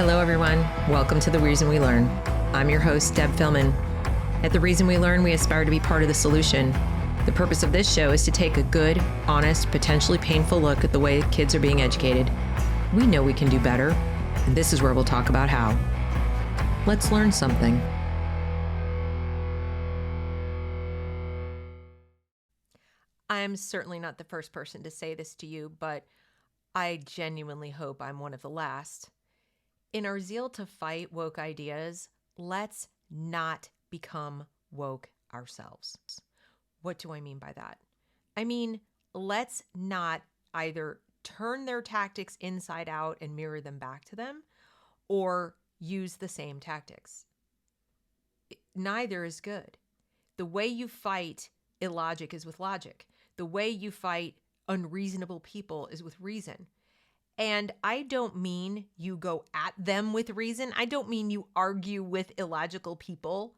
Hello, everyone. Welcome to The Reason We Learn. I'm your host, Deb Philman. At The Reason We Learn, we aspire to be part of the solution. The purpose of this show is to take a good, honest, potentially painful look at the way kids are being educated. We know we can do better, and this is where we'll talk about how. Let's learn something. I'm certainly not the first person to say this to you, but I genuinely hope I'm one of the last. In our zeal to fight woke ideas, let's not become woke ourselves. What do I mean by that? I mean, let's not either turn their tactics inside out and mirror them back to them, or use the same tactics. Neither is good. The way you fight illogic is with logic. The way you fight unreasonable people is with reason. And I don't mean you go at them with reason. I don't mean you argue with illogical people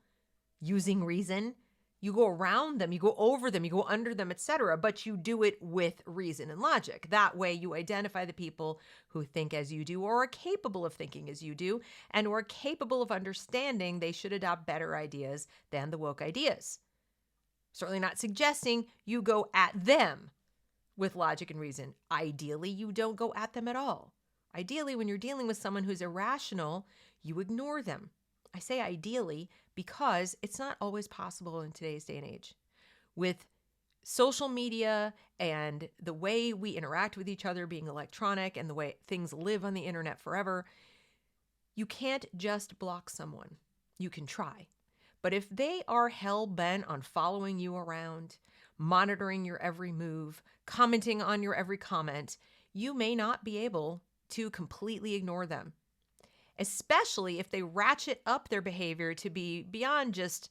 using reason. You go around them, you go over them, you go under them, etc. But you do it with reason and logic. That way you identify the people who think as you do or are capable of thinking as you do and who are capable of understanding they should adopt better ideas than the woke ideas. Certainly not suggesting you go at them with logic and reason. Ideally, you don't go at them at all. Ideally, when you're dealing with someone who's irrational, you ignore them. I say ideally because it's not always possible in today's day and age. With social media and the way we interact with each other being electronic and the way things live on the internet forever, you can't just block someone. You can try. But if they are hell-bent on following you around, monitoring your every move, commenting on your every comment, you may not be able to completely ignore them, especially if they ratchet up their behavior to be beyond just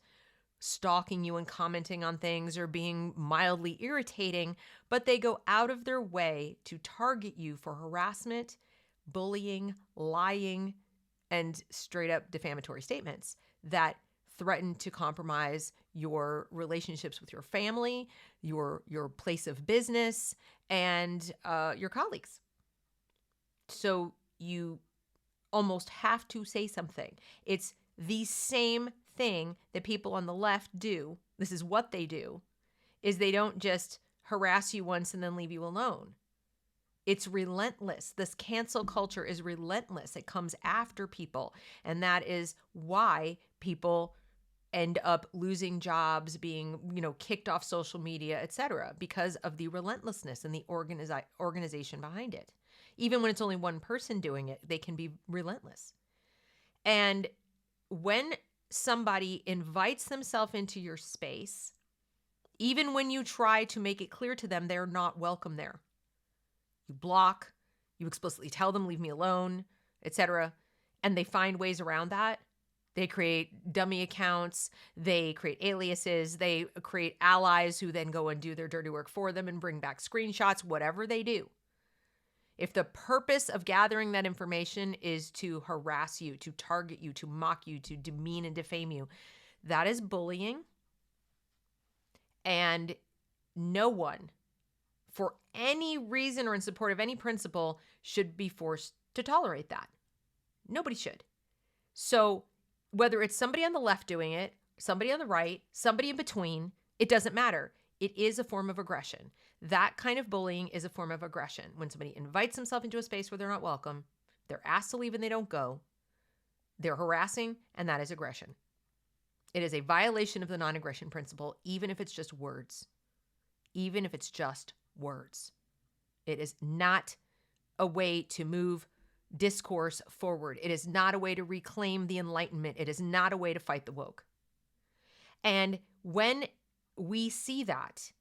stalking you and commenting on things or being mildly irritating, but they go out of their way to target you for harassment, bullying, lying, and straight up defamatory statements that threaten to compromise your relationships with your family, your place of business, and your colleagues. So you almost have to say something. It's the same thing that people on the left do. This is what they do, is they don't just harass you once and then leave you alone. It's relentless. This cancel culture is relentless. It comes after people. And that is why people end up losing jobs, being, kicked off social media, etc., because of the relentlessness and the organization behind it. Even when it's only one person doing it, they can be relentless. And when somebody invites themselves into your space, even when you try to make it clear to them they're not welcome there, you block, you explicitly tell them, leave me alone, etc., and they find ways around that. They create dummy accounts, they create aliases, they create allies who then go and do their dirty work for them and bring back screenshots, whatever they do. If the purpose of gathering that information is to harass you, to target you, to mock you, to demean and defame you, that is bullying. And no one, for any reason or in support of any principle, should be forced to tolerate that. Nobody should. So whether it's somebody on the left doing it, somebody on the right, somebody in between, it doesn't matter. It is a form of aggression. That kind of bullying is a form of aggression. When somebody invites themselves into a space where they're not welcome, they're asked to leave and they don't go, they're harassing, and that is aggression. It is a violation of the non-aggression principle, even if it's just words. Even if it's just words. It is not a way to move discourse forward. It is not a way to reclaim the Enlightenment. It is not a way to fight the woke. And when we see that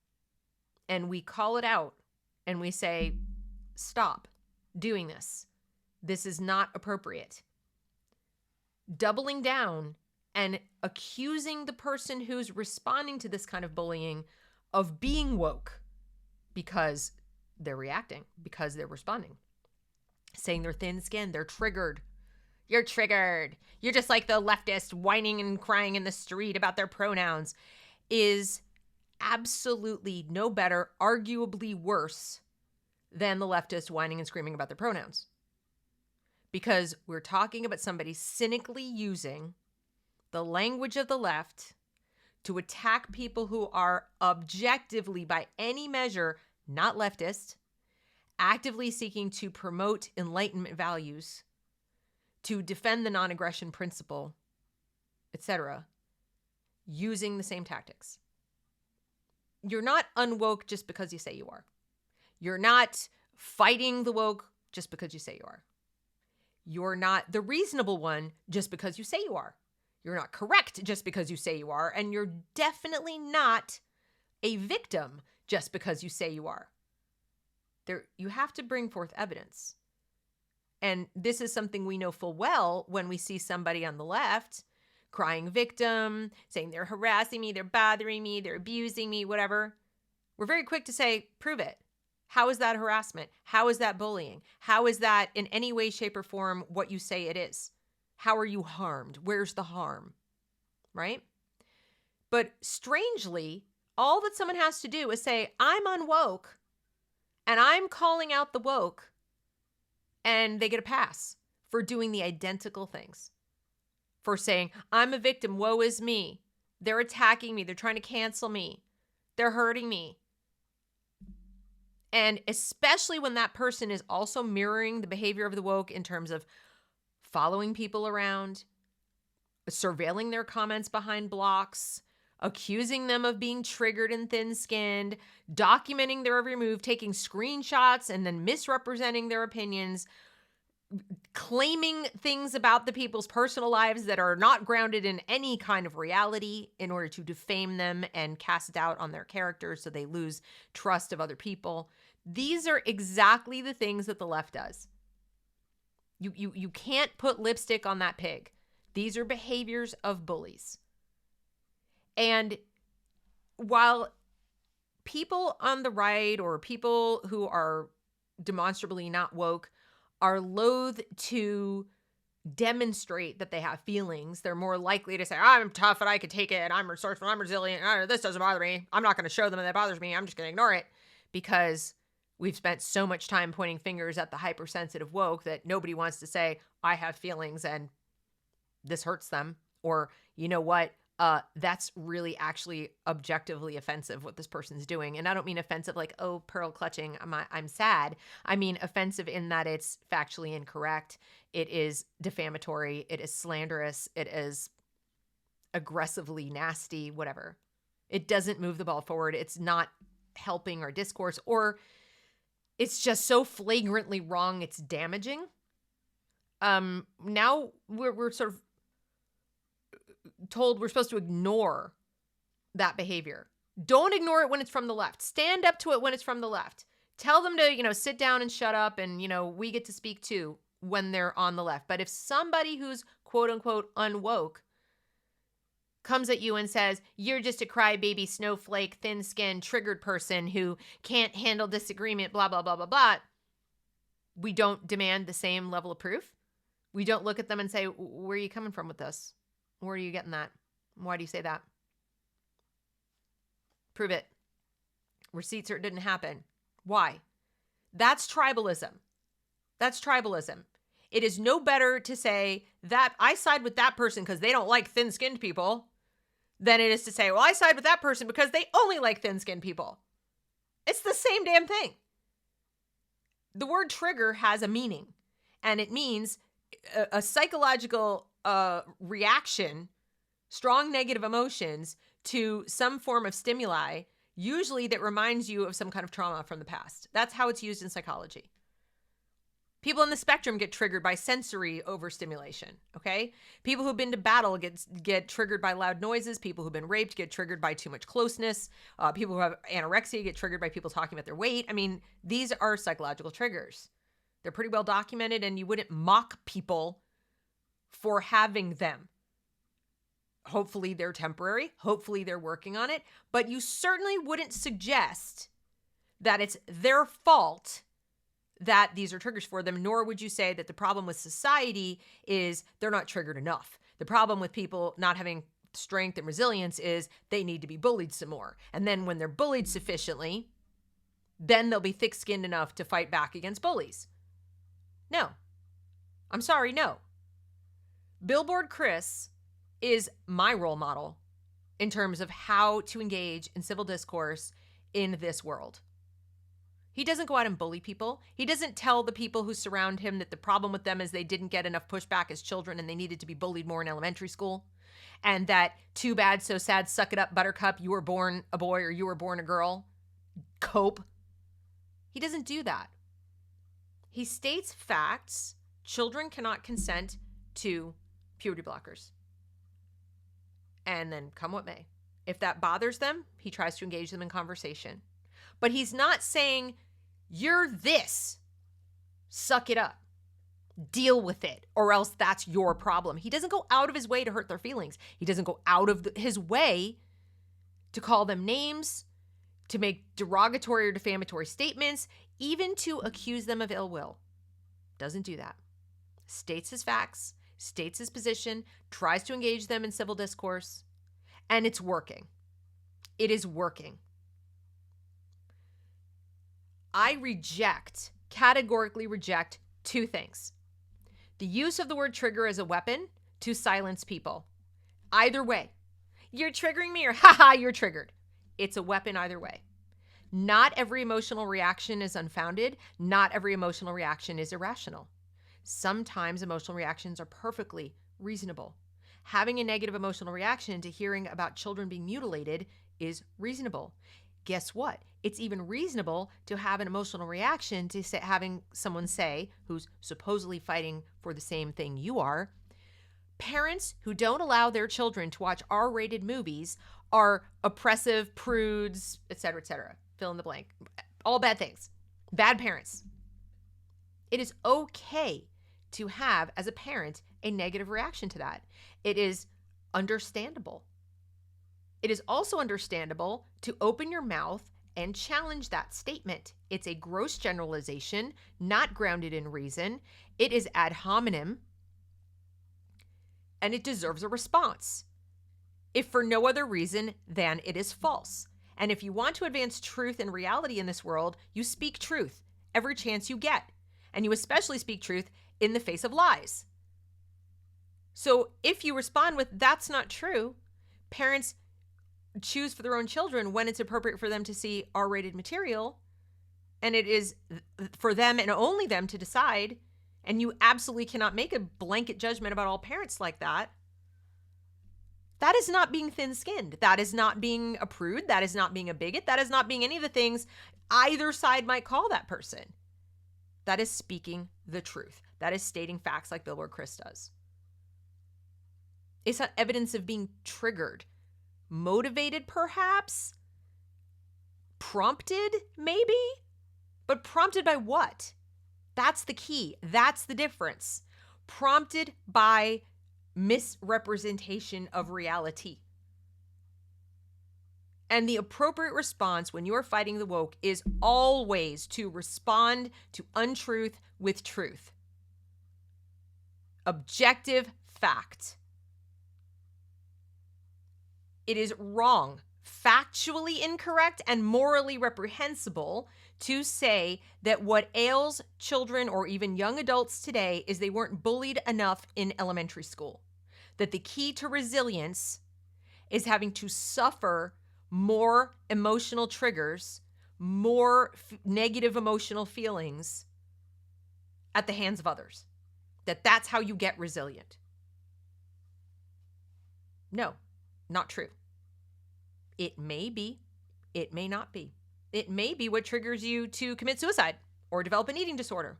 and we call it out and we say, stop doing this, this is not appropriate, doubling down and accusing the person who's responding to this kind of bullying of being woke because they're reacting, because they're responding, saying they're thin-skinned, they're triggered. You're triggered. You're just like the leftist whining and crying in the street about their pronouns, is absolutely no better, arguably worse than the leftist whining and screaming about their pronouns. because we're talking about somebody cynically using the language of the left to attack people who are objectively, by any measure, not leftist, actively seeking to promote Enlightenment values, to defend the non-aggression principle, etc., using the same tactics. You're not unwoke just because you say you are. You're not fighting the woke just because you say you are. You're not the reasonable one just because you say you are. You're not correct just because you say you are. And you're definitely not a victim just because you say you are. You have to bring forth evidence. And this is something we know full well when we see somebody on the left crying victim, saying they're harassing me, they're bothering me, they're abusing me, whatever. We're very quick to say, prove it. How is that harassment? How is that bullying? How is that in any way, shape, or form what you say it is? How are you harmed? Where's the harm? Right? But strangely, all that someone has to do is say, I'm unwoke and I'm calling out the woke, and they get a pass for doing the identical things. For saying, I'm a victim, woe is me. They're attacking me. They're trying to cancel me. They're hurting me. And especially when that person is also mirroring the behavior of the woke in terms of following people around, surveilling their comments behind blocks, accusing them of being triggered and thin-skinned, documenting their every move, taking screenshots and then misrepresenting their opinions, claiming things about the people's personal lives that are not grounded in any kind of reality in order to defame them and cast doubt on their character so they lose trust of other people. These are exactly the things that the left does. You can't put lipstick on that pig. These are behaviors of bullies. And while people on the right or people who are demonstrably not woke are loath to demonstrate that they have feelings, they're more likely to say, I'm tough and I can take it and I'm resourceful, I'm resilient, this doesn't bother me. I'm not going to show them that it bothers me. I'm just going to ignore it because we've spent so much time pointing fingers at the hypersensitive woke that nobody wants to say, I have feelings and this hurts them. Or, you know what? That's really actually objectively offensive what this person's doing. And I don't mean offensive like, oh, pearl clutching, I'm sad. I mean offensive in that it's factually incorrect. It is defamatory. It is slanderous. It is aggressively nasty, whatever. It doesn't move the ball forward. It's not helping our discourse, or it's just so flagrantly wrong, it's damaging. Now we're sort of told we're supposed to ignore that behavior. Don't ignore it when it's from the left. Stand up to it when it's from the left. Tell them to, sit down and shut up and, we get to speak too when they're on the left. But if somebody who's quote unquote unwoke comes at you and says, you're just a crybaby, snowflake, thin-skinned, triggered person who can't handle disagreement, blah, blah, blah, blah, blah, we don't demand the same level of proof. We don't look at them and say, where are you coming from with this? Where are you getting that? Why do you say that? Prove it. Receipts or it didn't happen. Why? That's tribalism. That's tribalism. It is no better to say that I side with that person because they don't like thin-skinned people than it is to say, well, I side with that person because they only like thin-skinned people. It's the same damn thing. The word trigger has a meaning, and it means a psychological reaction, strong negative emotions to some form of stimuli, usually that reminds you of some kind of trauma from the past. That's how it's used in psychology. People on the spectrum get triggered by sensory overstimulation, okay? People who've been to battle get triggered by loud noises. People who've been raped get triggered by too much closeness. People who have anorexia get triggered by people talking about their weight. I mean, these are psychological triggers. They're pretty well documented, and you wouldn't mock people for having them. Hopefully they're temporary. Hopefully they're working on it. But you certainly wouldn't suggest that it's their fault that these are triggers for them, nor would you say that the problem with society is they're not triggered enough. The problem with people not having strength and resilience is they need to be bullied some more. And then when they're bullied sufficiently, then they'll be thick-skinned enough to fight back against bullies. No. I'm sorry, no. Billboard Chris is my role model in terms of how to engage in civil discourse in this world. He doesn't go out and bully people. He doesn't tell the people who surround him that the problem with them is they didn't get enough pushback as children and they needed to be bullied more in elementary school. And that too bad, so sad, suck it up, buttercup, you were born a boy or you were born a girl. Cope. He doesn't do that. He states facts. Children cannot consent to puberty blockers. And then come what may. If that bothers them, he tries to engage them in conversation. But he's not saying, you're this. Suck it up. Deal with it, or else that's your problem. He doesn't go out of his way to hurt their feelings. He doesn't go out of his way to call them names, to make derogatory or defamatory statements, even to accuse them of ill will. Doesn't do that. States his facts, states his position, tries to engage them in civil discourse, and it's working. It is working. I categorically reject two things. The use of the word trigger as a weapon to silence people. Either way. You're triggering me or haha, you're triggered. It's a weapon either way. Not every emotional reaction is unfounded. Not every emotional reaction is irrational. Sometimes emotional reactions are perfectly reasonable. Having a negative emotional reaction to hearing about children being mutilated is reasonable. Guess what? It's even reasonable to have an emotional reaction to having someone say, who's supposedly fighting for the same thing you are, parents who don't allow their children to watch R-rated movies are oppressive, prudes, etc., fill in the blank. All bad things. Bad parents. It is okay to have, as a parent, a negative reaction to that. It is understandable. It is also understandable to open your mouth and challenge that statement. It's a gross generalization, not grounded in reason. It is ad hominem, and it deserves a response, if for no other reason than it is false. And if you want to advance truth and reality in this world, you speak truth every chance you get. And you especially speak truth in the face of lies. So if you respond with, that's not true, parents choose for their own children when it's appropriate for them to see R-rated material, and it is for them and only them to decide, and you absolutely cannot make a blanket judgment about all parents like that. That is not being thin-skinned. That is not being a prude. That is not being a bigot. That is not being any of the things either side might call that person. That is speaking the truth. That is stating facts like Billboard Chris does. It's not evidence of being triggered. Motivated, perhaps? Prompted, maybe? But prompted by what? That's the key. That's the difference. Prompted by misrepresentation of reality. And the appropriate response when you are fighting the woke is always to respond to untruth with truth. Objective fact. It is wrong, factually incorrect, and morally reprehensible to say that what ails children or even young adults today is they weren't bullied enough in elementary school. That the key to resilience is having to suffer more emotional triggers, more negative emotional feelings at the hands of others. That's how you get resilient. No. Not true. It may be. It may not be. It may be what triggers you to commit suicide or develop an eating disorder.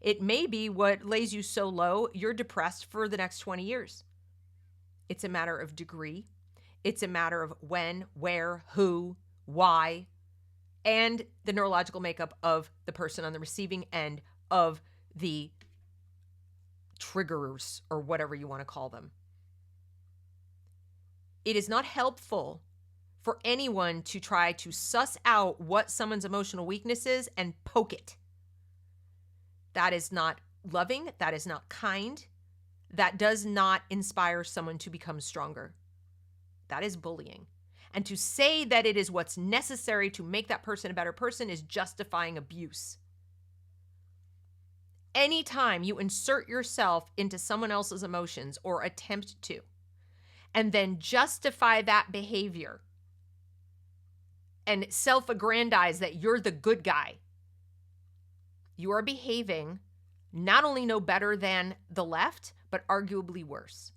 It may be what lays you so low you're depressed for the next 20 years. It's a matter of degree. It's a matter of when, where, who, why, and the neurological makeup of the person on the receiving end of the triggers, or whatever you want to call them. It is not helpful for anyone to try to suss out what someone's emotional weakness is and poke it. That is not loving. That is not kind. That does not inspire someone to become stronger. That is bullying. And to say that it is what's necessary to make that person a better person is justifying abuse. Anytime you insert yourself into someone else's emotions or attempt to, and then justify that behavior and self-aggrandize that you're the good guy, you are behaving not only no better than the left, but arguably worse,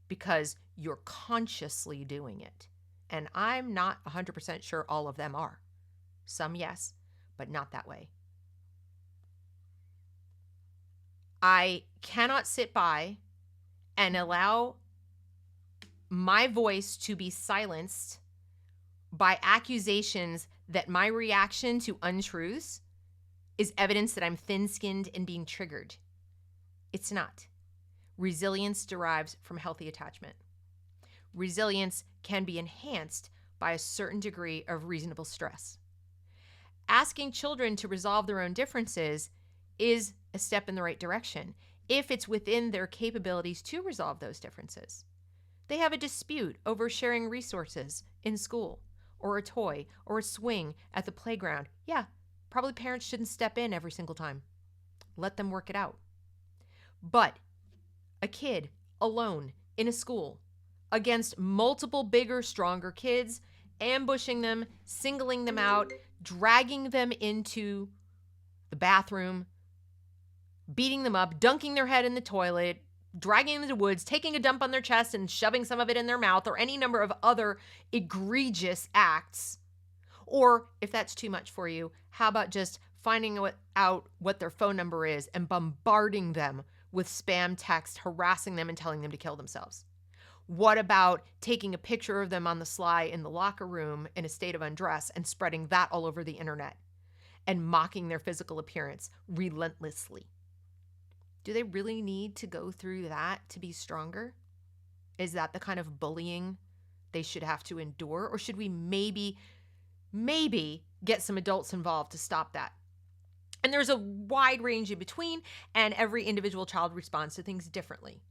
because you're consciously doing it. And I'm not 100% sure all of them are. Some, yes, but not that way. I cannot sit by and allow my voice to be silenced by accusations that my reaction to untruths is evidence that I'm thin-skinned and being triggered. It's not. Resilience derives from healthy attachment. Resilience can be enhanced by a certain degree of reasonable stress. Asking children to resolve their own differences is a step in the right direction if it's within their capabilities to resolve those differences. They have a dispute over sharing resources in school, or a toy, or a swing at the playground. Yeah, probably parents shouldn't step in every single time. Let them work it out. But a kid alone in a school against multiple bigger, stronger kids, ambushing them, singling them out, dragging them into the bathroom, beating them up, dunking their head in the toilet, dragging them into the woods, taking a dump on their chest and shoving some of it in their mouth, or any number of other egregious acts. Or if that's too much for you, how about just finding out what their phone number is and bombarding them with spam text, harassing them and telling them to kill themselves? What about taking a picture of them on the sly in the locker room in a state of undress and spreading that all over the internet and mocking their physical appearance relentlessly? Do they really need to go through that to be stronger? Is that the kind of bullying they should have to endure? Or should we maybe get some adults involved to stop that? And there's a wide range in between, and every individual child responds to things differently.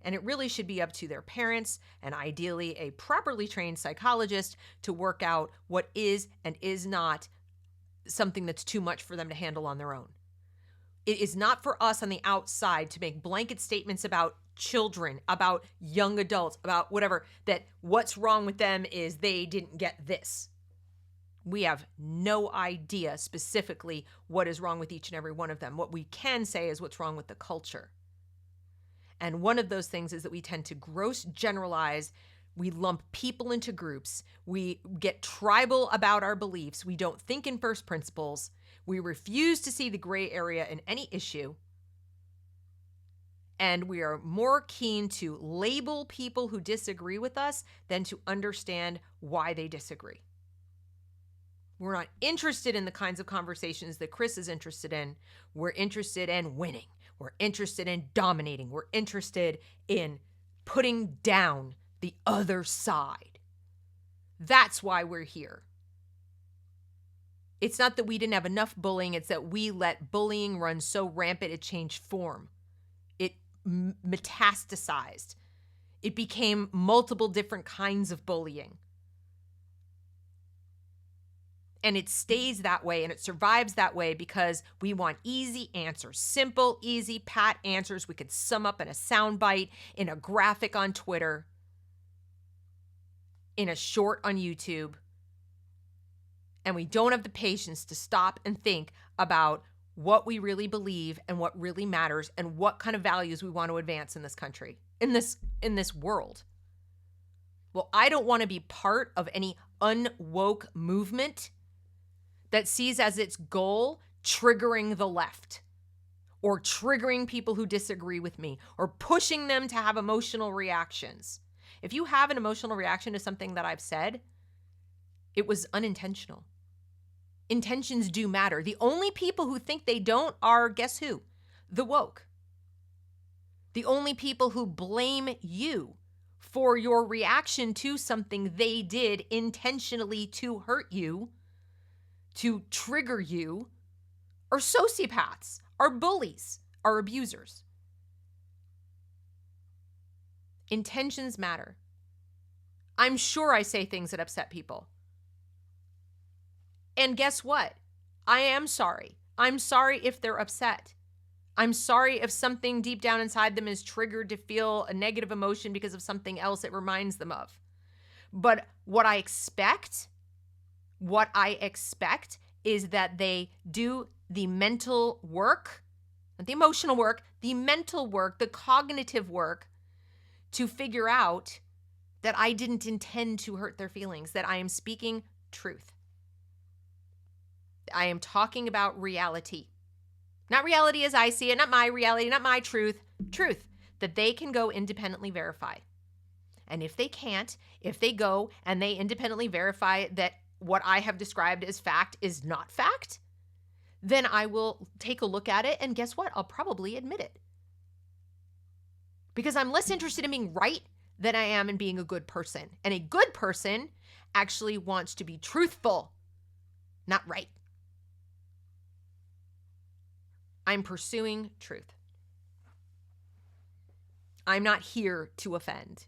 And it really should be up to their parents and ideally a properly trained psychologist to work out what is and is not something that's too much for them to handle on their own. It is not for us on the outside to make blanket statements about children, about young adults, about whatever, that what's wrong with them is they didn't get this. We have no idea specifically what is wrong with each and every one of them. What we can say is what's wrong with the culture. And one of those things is that we tend to gross generalize. We lump people into groups. We get tribal about our beliefs. We don't think in first principles. We refuse to see the gray area in any issue. And we are more keen to label people who disagree with us than to understand why they disagree. We're not interested in the kinds of conversations that Chris is interested in. We're interested in winning. We're interested in dominating. We're interested in putting down the other side. That's why we're here. It's not that we didn't have enough bullying. It's that we let bullying run so rampant it changed form. It metastasized. It became multiple different kinds of bullying. And it stays that way and it survives that way because we want easy answers, simple, easy, pat answers we could sum up in a soundbite, in a graphic on Twitter, in a short on YouTube. And we don't have the patience to stop and think about what we really believe and what really matters and what kind of values we want to advance in this country, in this world. Well, I don't want to be part of any unwoke movement that sees as its goal triggering the left or triggering people who disagree with me or pushing them to have emotional reactions. If you have an emotional reaction to something that I've said, it was unintentional. Intentions do matter. The only people who think they don't are, guess who? The woke. The only people who blame you for your reaction to something they did intentionally to hurt you, to trigger you, are sociopaths, are bullies, are abusers. Intentions matter. I'm sure I say things that upset people. And guess what? I am sorry. I'm sorry if they're upset. I'm sorry if something deep down inside them is triggered to feel a negative emotion because of something else it reminds them of. But what I expect is that they do the mental work, not the emotional work, the mental work, the cognitive work to figure out that I didn't intend to hurt their feelings, that I am speaking truth. I am talking about reality. Not reality as I see it, not my reality, not my truth, truth that they can go independently verify. And if they can't, if they go and they independently verify that what I have described as fact is not fact, then I will take a look at it, and guess what? I'll probably admit it. Because I'm less interested in being right than I am in being a good person. And a good person actually wants to be truthful, not right. I'm pursuing truth. I'm not here to offend.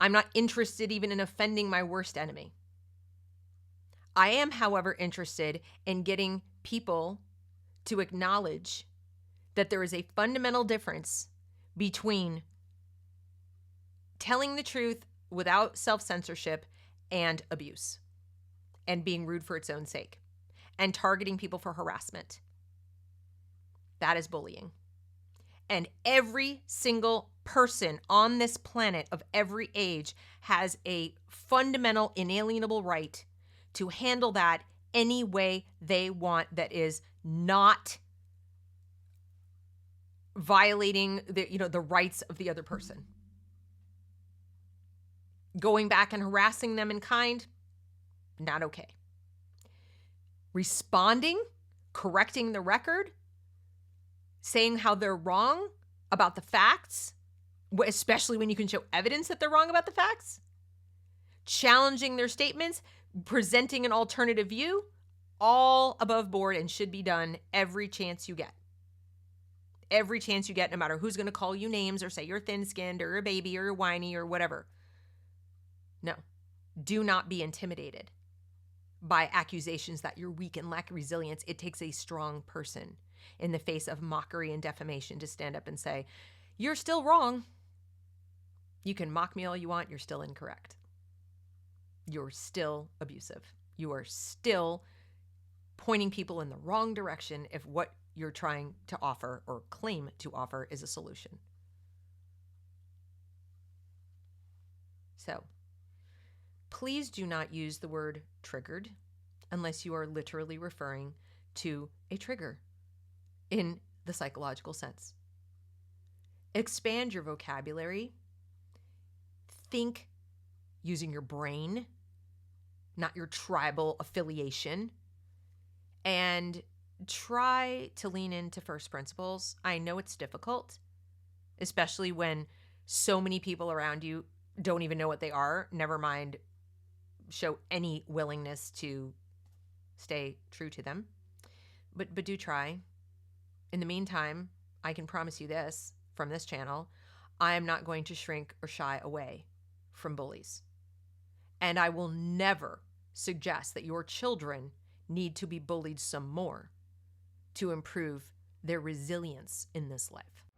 I'm not interested even in offending my worst enemy. I am, however, interested in getting people to acknowledge that there is a fundamental difference between telling the truth without self-censorship and abuse, and being rude for its own sake, and targeting people for harassment. That is bullying. And every single person on this planet of every age has a fundamental, inalienable right to handle that any way they want that is not violating the rights of the other person. Going back and harassing them in kind, not okay. Responding, correcting the record, saying how they're wrong about the facts, especially when you can show evidence that they're wrong about the facts, challenging their statements, presenting an alternative view, all above board and should be done every chance you get. Every chance you get, no matter who's going to call you names or say you're thin-skinned or a baby or whiny or whatever. No, do not be intimidated by accusations that you're weak and lack resilience. It takes a strong person in the face of mockery and defamation to stand up and say, you're still wrong. You can mock me all you want. You're still incorrect. You're still abusive. You are still pointing people in the wrong direction if what you're trying to offer or claim to offer is a solution. So, please do not use the word triggered unless you are literally referring to a trigger in the psychological sense. Expand your vocabulary. Think using your brain, not your tribal affiliation, and try to lean into first principles. I know it's difficult, especially when so many people around you don't even know what they are, never mind show any willingness to stay true to them. But do try. In the meantime, I can promise you this from this channel, I am not going to shrink or shy away from bullies. And I will never suggest that your children need to be bullied some more to improve their resilience in this life.